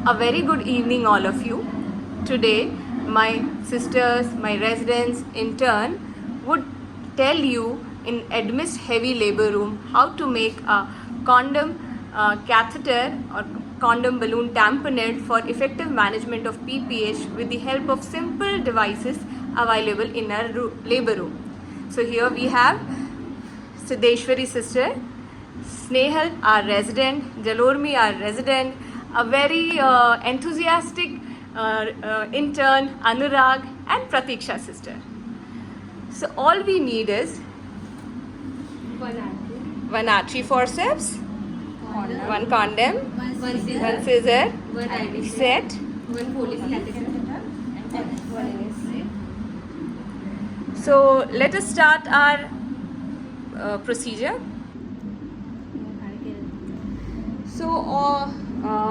A very good evening, all of you. Today, my sisters, my residents, in turn, would tell you in admits heavy labor room how to make a condom catheter or condom balloon tamponade for effective management of PPH with the help of simple devices available in our labor room. So here we have Siddheshwari sister, Snehal, our resident, Jalormi, our resident, a very enthusiastic intern, Anurag, and Pratiksha sister. So all we need is one artery forceps, one condom, one scissor, one IV set. one police catheter, and one NSC. So let us start our procedure. So,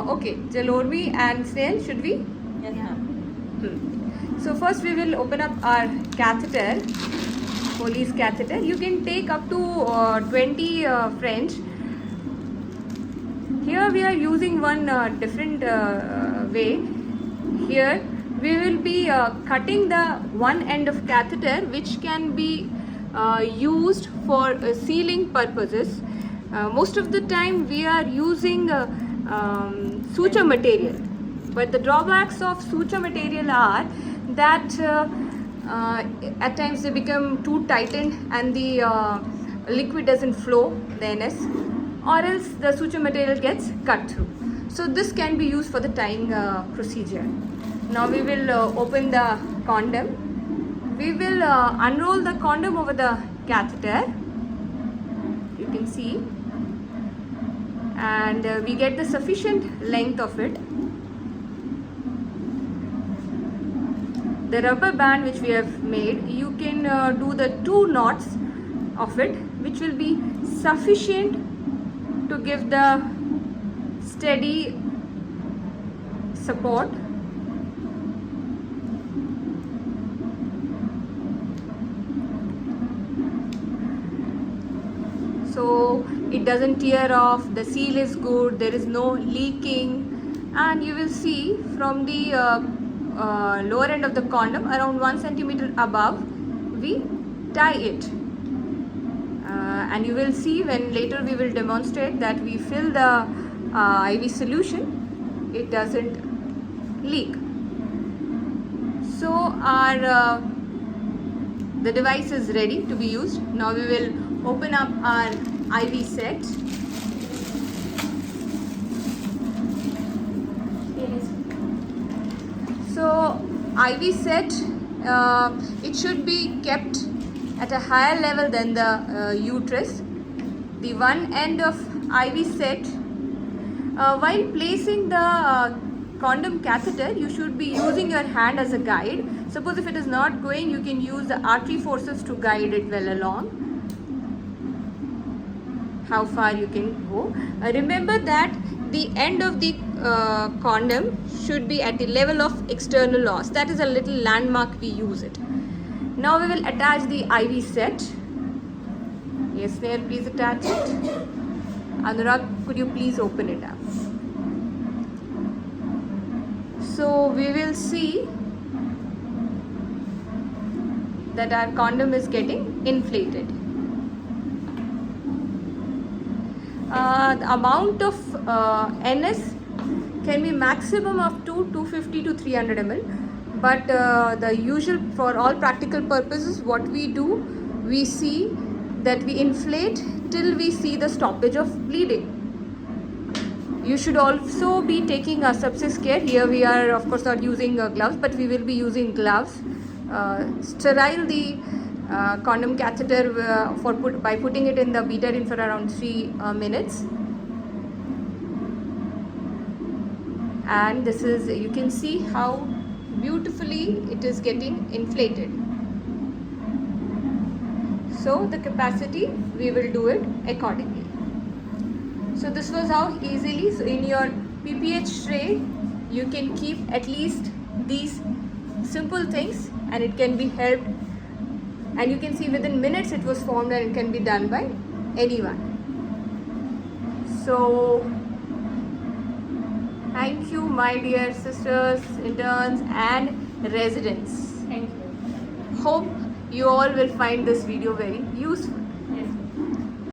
okay, Jalormi and Snail, should we? Yes, ma'am. So first we will open up our catheter, police catheter. You can take up to 20 French. Here we are using one different way. Here we will be cutting the one end of catheter, which can be used for sealing purposes. Most of the time we are using suture material, but the drawbacks of suture material are that at times they become too tightened and the liquid doesn't flow, the NS, or else the suture material gets cut through. So this can be used for the tying procedure. Now we will open the condom. We will unroll the condom over the catheter. You can see. And we get the sufficient length of it. The rubber band which we have made, you can do the 2 knots of it, which will be sufficient to give the steady support. So it doesn't tear off, the seal is good, there is no leaking, and you will see from the lower end of the condom, around 1 centimeter above, we tie it. And you will see when later we will demonstrate that we fill the IV solution, it doesn't leak. So our the device is ready to be used. Now we will open up our IV set. So IV set, it should be kept at a higher level than the uterus. The one end of IV set, while placing the condom catheter, you should be using your hand as a guide. Suppose if it is not going, you can use the artery forceps to guide it well along. How far you can go. Remember that the end of the condom should be at the level of external os. That is a little landmark we use it. Now we will attach the IV set. Yes, Snail, please attach it. Anurag, could you please open it up? So we will see that our condom is getting inflated. The amount of NS can be maximum of 250 to 300 ml, but the usual, for all practical purposes, what we do, we see that we inflate till we see the stoppage of bleeding. You should also be taking a sepsis care. Here we are of course not using gloves, but we will be using gloves. Sterile the condom catheter by putting it in the betadine for around 3 minutes. And this is, you can see how beautifully it is getting inflated. So the capacity, we will do it accordingly. So this was how easily, so in your PPH tray, you can keep at least these simple things and it can be helped. And you can see within minutes it was formed and it can be done by anyone. So Thank you, my dear sisters, interns, and residents. Thank you. Hope you all will find this video very useful.